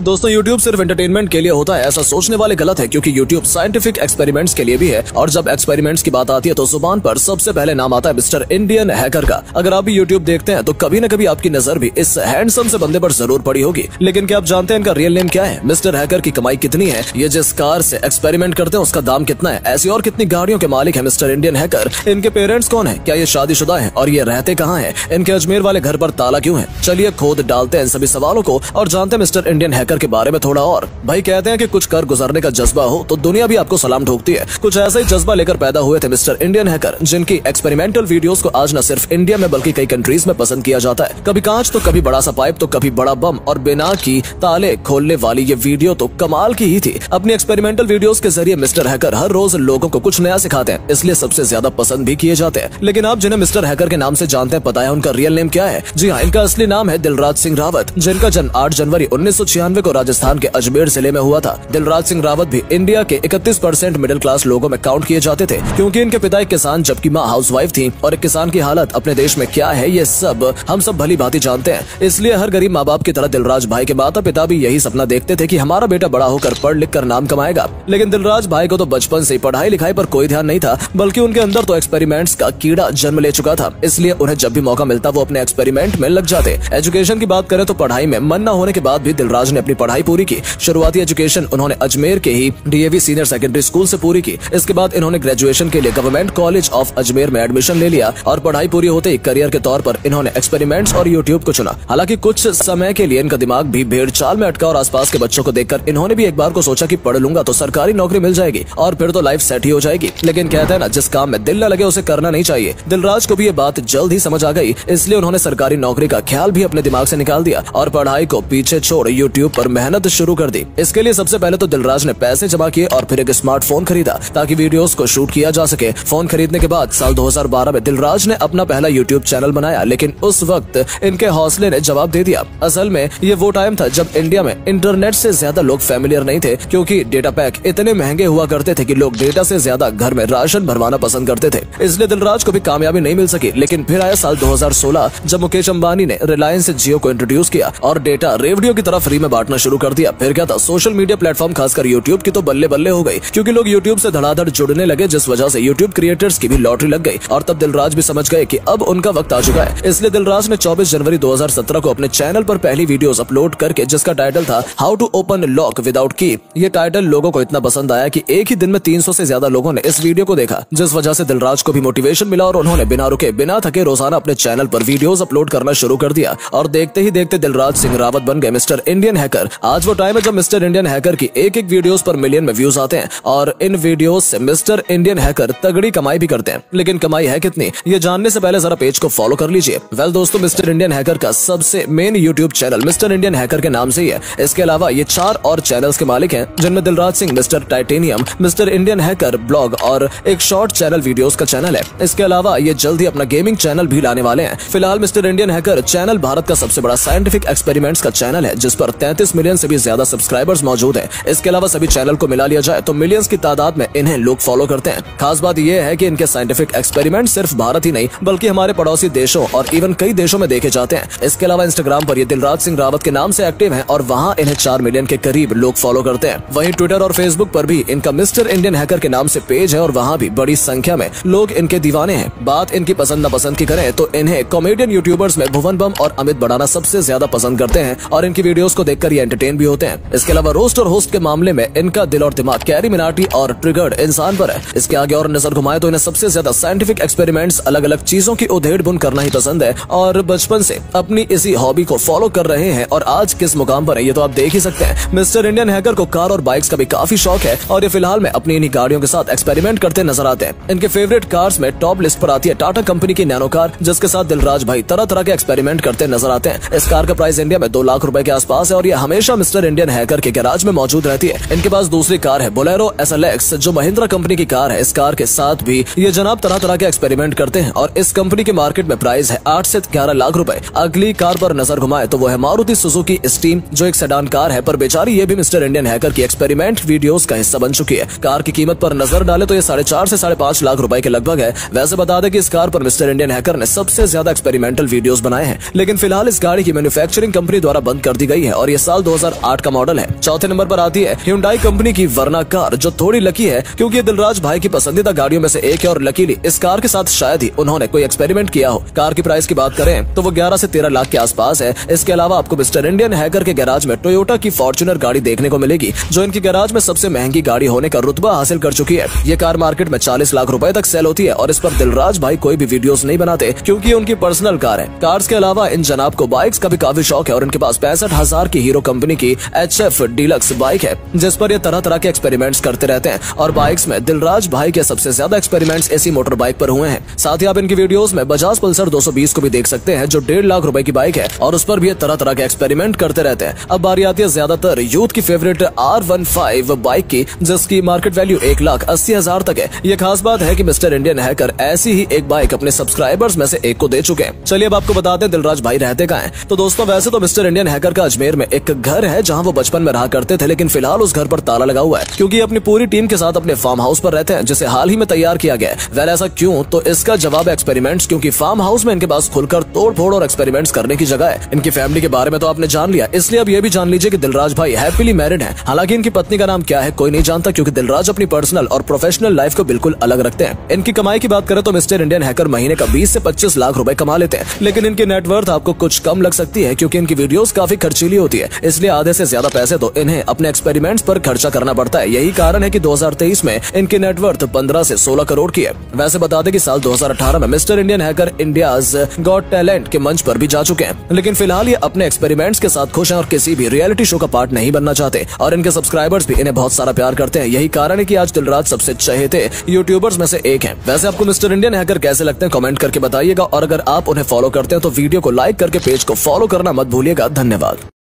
दोस्तों YouTube सिर्फ entertainment के लिए होता है ऐसा सोचने वाले गलत है, क्योंकि YouTube साइंटिफिक एक्सपेरिमेंट्स के लिए भी है। और जब एक्सपेरिमेंट्स की बात आती है तो जुबान पर सबसे पहले नाम आता है मिस्टर इंडियन हैकर का। अगर आप भी YouTube देखते हैं तो कभी न कभी आपकी नजर भी इस हैंडसम से बंदे पर जरूर पड़ी होगी। लेकिन क्या आप जानते हैं इनका रियल नेम क्या है? मिस्टर हैकर की कमाई कितनी है? ये जिस कार से एक्सपेरिमेंट करते हैं उसका दाम कितना है? ऐसी और कितनी गाड़ियों के मालिक है मिस्टर इंडियन हैकर? इनके पेरेंट्स कौन है? क्या ये शादीशुदा है? और ये रहते कहाँ है? इनके अजमेर वाले घर पर ताला क्यों है? चलिए खोद डालते हैं इन सभी सवालों को और जानते हैं मिस्टर इंडियन हैकर के बारे में थोड़ा और। भाई कहते हैं कि कुछ कर गुजरने का जज्बा हो तो दुनिया भी आपको सलाम ठोकती है। कुछ ऐसा ही जज्बा लेकर पैदा हुए थे मिस्टर इंडियन हैकर, जिनकी एक्सपेरिमेंटल वीडियोस को आज न सिर्फ इंडिया में बल्कि कई कंट्रीज में पसंद किया जाता है। कभी कांच तो कभी बड़ा सा पाइप तो कभी बड़ा बम, और बिना की ताले खोलने वाली ये वीडियो तो कमाल की ही थी। अपनी एक्सपेरिमेंटल वीडियोस के जरिए मिस्टर हैकर हर रोज लोगों को कुछ नया सिखाते हैं, इसलिए सबसे ज्यादा पसंद भी किए जाते हैं। लेकिन आप जिन्हें मिस्टर हैकर के नाम से जानते हैं, पता है उनका रियल नेम क्या है? जी हाँ, इनका असली नाम है दिलराज सिंह रावत, जिनका जन्म 8 जनवरी 1996 को राजस्थान के अजमेर जिले में हुआ था। दिलराज सिंह रावत भी इंडिया के 31% मिडिल क्लास लोगों में काउंट किए जाते थे, क्योंकि इनके पिता एक किसान जबकि माँ हाउसवाइफ थी। और एक किसान की हालत अपने देश में क्या है ये सब हम सब भली भांति जानते हैं। इसलिए हर गरीब माँ बाप की तरह दिलराज भाई के माता पिता भी यही सपना देखते थे कि हमारा बेटा बड़ा होकर पढ़ लिख कर नाम कमाएगा। लेकिन दिलराज भाई को तो बचपन से पढ़ाई लिखाई पर कोई ध्यान नहीं था, बल्कि उनके अंदर तो एक्सपेरिमेंट्स का कीड़ा जन्म ले चुका था। इसलिए उन्हें जब भी मौका मिलता वो अपने एक्सपेरिमेंट में लग जाते। एजुकेशन की बात करें तो पढ़ाई में मन न होने के बाद भी दिलराज ने अपनी पढ़ाई पूरी की। शुरुआती एजुकेशन उन्होंने अजमेर के ही DAV सीनियर सेकेंडरी स्कूल से पूरी की। इसके बाद इन्होंने ग्रेजुएशन के लिए गवर्नमेंट कॉलेज ऑफ अजमेर में एडमिशन ले लिया और पढ़ाई पूरी होते ही करियर के तौर पर इन्होंने एक्सपेरिमेंट्स और यूट्यूब को चुना। हालांकि कुछ समय के लिए इनका दिमाग भी भेड़ चाल में अटका और आसपास के बच्चों को देखकर इन्होंने भी एक बार को सोचा कि पढ़ लूंगा तो सरकारी नौकरी मिल जाएगी और फिर तो लाइफ सेट ही हो जाएगी। लेकिन कहते हैं ना, जिस काम में दिल न लगे उसे करना नहीं चाहिए। दिलराज को भी ये बात जल्द ही समझ आ गई, इसलिए उन्होंने सरकारी नौकरी का ख्याल भी अपने दिमाग से निकाल दिया और पढ़ाई को पीछे छोड़ यूट्यूब पर मेहनत शुरू कर दी। इसके लिए सबसे पहले तो दिलराज ने पैसे जमा किए और फिर एक स्मार्टफोन खरीदा ताकि वीडियोस को शूट किया जा सके। फोन खरीदने के बाद साल 2012 में दिलराज ने अपना पहला यूट्यूब चैनल बनाया, लेकिन उस वक्त इनके हौसले ने जवाब दे दिया। असल में ये वो टाइम था जब इंडिया में इंटरनेट से ज्यादा लोग फैमिलियर नहीं थे, क्योंकि डेटा पैक इतने महंगे हुआ करते थे कि लोग डेटा से ज्यादा घर में राशन भरवाना पसंद करते थे। इसलिए दिलराज को भी कामयाबी नहीं मिल सकी। लेकिन फिर आया साल 2016 जब मुकेश अंबानी ने रिलायंस जियो को इंट्रोड्यूस किया और डेटा रेडियो की तरह फ्री में बांटना शुरू कर दिया। फिर क्या था, सोशल मीडिया प्लेटफॉर्म खासकर यूट्यूब की तो बल्ले बल्ले हो गई, क्योंकि लोग यूट्यूब से धड़ाधड़ जुड़ने लगे, जिस वजह से यूट्यूब क्रिएटर्स की भी लॉटरी लग गई। और तब दिलराज भी समझ गए कि अब उनका वक्त आ चुका है। इसलिए दिलराज ने 24 जनवरी 2017 को अपने चैनल पर पहली वीडियोस अपलोड करके, जिसका टाइटल था how to open lock without key. ये टाइटल लोगों को इतना पसंद आया कि एक ही दिन में 300 से ज्यादा लोगों ने इस वीडियो को देखा, जिस वजह से दिलराज को भी मोटिवेशन मिला और उन्होंने बिना रुके बिना थके रोजाना अपने चैनल पर वीडियोस अपलोड करना शुरू कर दिया। और देखते ही देखते दिलराज सिंह रावत बन गए मिस्टर इंडियन हैकर। आज वो टाइम है जब मिस्टर इंडियन हैकर की एक वीडियोस पर मिलियन में व्यूज आते हैं और इन वीडियोस से मिस्टर इंडियन हैकर तगड़ी कमाई भी करते हैं। लेकिन कमाई है कितनी, ये जानने से पहले जरा पेज को फॉलो कर लीजिए। वेल दोस्तों, मिस्टर इंडियन हैकर का सबसे main YouTube channel mister Indian hacker के नाम से ही है। इसके अलावा ये 4 और चैनल्स के मालिक हैं, जिनमें Dilraj Singh, mister titanium, mister Indian hacker blog और एक शॉर्ट चैनल वीडियोस का चैनल है। इसके अलावा ये जल्द ही अपना गेमिंग चैनल भी लाने वाले हैं। फिलहाल mister Indian hacker channel Bharat का सबसे बड़ा साइंटिफिक एक्सपेरिमेंट्स का चैनल है, जिस पर 33 मिलियन से भी ज्यादा सब्सक्राइबर्स मौजूद हैं। इसके अलावा सभी चैनल को मिला लिया जाए तो मिलियंस की तादाद में इन्हें लोग फॉलो करते हैं। खास बात यह है कि इनके साइंटिफिक एक्सपेरिमेंट सिर्फ भारत ही नहीं बल्कि हमारे पड़ोसी देशों और इवन कई देशों में देखे जाते हैं। इसके अलावा इंस्टाग्राम पर ये दिलराज सिंह रावत के नाम से एक्टिव हैं और वहाँ इन्हें 4 मिलियन के करीब लोग फॉलो करते हैं। वहीं ट्विटर और फेसबुक पर भी इनका मिस्टर इंडियन हैकर के नाम से पेज है और वहाँ भी बड़ी संख्या में लोग इनके दीवाने हैं। बात इनकी पसंद नापसंद की करें तो इन्हें कॉमेडियन यूट्यूबर्स में भुवन बम और अमित बड़ाना सबसे ज्यादा पसंद करते हैं और इनकी वीडियोस को देखकर ये एंटरटेन भी होते हैं। इसके अलावा रोस्ट और होस्ट के मामले में इनका दिल और दिमाग कैरी मिनाटी और ट्रिगर्ड इंसान पर है। इसके आगे और नजर घुमाए तो इन्हें सबसे ज्यादा साइंटिफिक एक्सपेरिमेंट्स, अलग अलग चीजों की उधेड़ बुन करना ही पसंद है और बचपन से अपनी इसी हॉबी को फॉलो कर रहे हैं। और आज किस मुकाम पर है ये तो आप देख ही सकते हैं। मिस्टर इंडियन हैकर को कार और बाइक्स का भी काफी शौक है और ये फिलहाल में अपनी इन्हीं गाड़ियों के साथ एक्सपेरिमेंट करते नजर आते हैं। इनके फेवरेट कार्स में टॉप लिस्ट पर आती है टाटा कंपनी की नैनो कार, जिसके साथ दिलराज भाई तरह तरह के एक्सपेरिमेंट करते नजर आते हैं। इस कार का प्राइस इंडिया में 2 लाख रुपए के आसपास है और ये हमेशा मिस्टर इंडियन हैकर के गैराज में मौजूद रहती है। इनके पास दूसरी कार है बोलेरो SLX, जो महिंद्रा कंपनी की कार है। इस कार के साथ भी ये जनाब तरह तरह के एक्सपेरिमेंट करते हैं और इस कंपनी के मार्केट में प्राइस है 8 से 11 लाख रुपए। अगली कार पर नजर घुमाए तो वो है मारुति सुजुकी स्टीम, जो एक सेडान कार है, पर बेचारी ये भी मिस्टर इंडियन हैकर की एक्सपेरिमेंट वीडियोस का हिस्सा बन चुकी है। कार की कीमत पर नजर डाले तो ये 4.5 से 5.5 लाख रुपए के लगभग है। वैसे बता दें कि इस कार पर मिस्टर इंडियन हैकर ने सबसे ज्यादा एक्सपेरिमेंटल वीडियोस बनाए हैं, लेकिन फिलहाल इस गाड़ी की मैन्युफैक्चरिंग कंपनी द्वारा बंद कर दी गई है और ये साल 2008 का मॉडल है। चौथे नंबर पर आती है Hyundai कंपनी की वर्ना कार, जो थोड़ी लकी है क्योंकि ये दिलराज भाई की पसंदीदा गाड़ियों में से एक है और लकीली इस कार के साथ शायद ही उन्होंने कोई एक्सपेरिमेंट किया हो। कार की प्राइस की बात करें तो वो 11 से 13 लाख के आसपास है। इसके अलावा आपको मिस्टर इंडियन हैकर के गैराज में टोयोटा की फॉर्च्यूनर गाड़ी देखने को मिलेगी, जो इनके गैराज में सबसे महंगी गाड़ी होने का रुतबा हासिल कर चुकी है। ये कार मार्केट में 40 लाख रुपए तक सेल होती है और इस पर दिलराज भाई कोई भी वीडियोस नहीं बनाते क्योंकि ये उनकी पर्सनल कार है। कार्स के अलावा इन जनाब को बाइक्स का भी काफी शौक है और इनके पास 65,000 की हीरो कंपनी की HF डीलक्स बाइक है, जिस पर ये तरह तरह के एक्सपेरिमेंट्स करते रहते हैं। और बाइक्स में दिलराज भाई के सबसे ज्यादा एक्सपेरिमेंट्स ऐसी मोटर बाइक पर हुए हैं। साथ ही आप इनकी वीडियोस में बजाज पल्सर 220 को भी देख सकते हैं, जो 1.5 लाख रुपए की बाइक है और उस पर भी तरह तरह के एक्सपेरिमेंट करते रहते हैं। अब बारी आती है ज्यादातर यूथ की फेवरेट R15 बाइक की, जिसकी मार्केट वैल्यू 1,80,000 तक है। ये खास बात है कि मिस्टर इंडियन हैकर ऐसी ही एक बाइक अपने सब्सक्राइबर्स में से एक को दे चुके हैं। चलिए अब आपको बताते हैं दिलराज भाई रहते कहाँ हैं। तो दोस्तों, वैसे तो मिस्टर इंडियन हैकर का अजमेर में एक घर है जहाँ वो बचपन में रहा करते थे, लेकिन फिलहाल उस घर पर ताला लगा हुआ है क्योंकि अपनी पूरी टीम के साथ अपने फार्म हाउस पर रहते हैं, जिसे हाल ही में तैयार किया गया है। वैसे ऐसा क्यों? तो इसका जवाब है एक्सपेरिमेंट्स, क्योंकि फार्म हाउस में इनके पास खुलकर तोड़ फोड़ और एक्सपेरिमेंट्स करने की जगह है। इनकी फैमिली के बारे में तो आपने जान लिया, इसलिए अब ये भी जान लीजिए कि दिलराज भाई हैप्पीली मैरिड हैं। हालांकि इनकी पत्नी का नाम क्या है कोई नहीं जानता, क्योंकि दिलराज अपनी पर्सनल और प्रोफेशनल लाइफ को बिल्कुल अलग रखते हैं। इनकी कमाई की बात करें तो मिस्टर इंडियन हैकर महीने का 20 से 25 लाख रुपए कमा लेते हैं, लेकिन इनकी नेटवर्थ आपको कुछ कम लग सकती है क्योंकि इनकी वीडियोस काफी खर्चीली होती है, इसलिए आधे से ज्यादा पैसे तो इन्हें अपने एक्सपेरिमेंट्स पर खर्चा करना पड़ता है। यही कारण है कि 2023 में इनकी नेटवर्थ 15 से 16 करोड़ की है। वैसे बता दें कि साल 2018 में mister Indian hacker India's got talent के मंच पर भी जा चुके हैं, लेकिन फिलहाल ये अपने एक्सपेरिमेंट्स के साथ खुश हैं और किसी भी रियलिटी शो का पार्ट नहीं बनना चाहते और इनके सब्सक्राइबर्स भी इन्हें बहुत सारा प्यार करते हैं। यही कारण है कि आज दिलराज सबसे चहेते यूट्यूबर्स में से एक हैं। वैसे आपको मिस्टर इंडियन हैकर कैसे लगते हैं कमेंट करके बताइएगा और अगर आप उन्हें फॉलो करते हैं तो वीडियो को लाइक करके पेज को फॉलो करना मत भूलिएगा। धन्यवाद।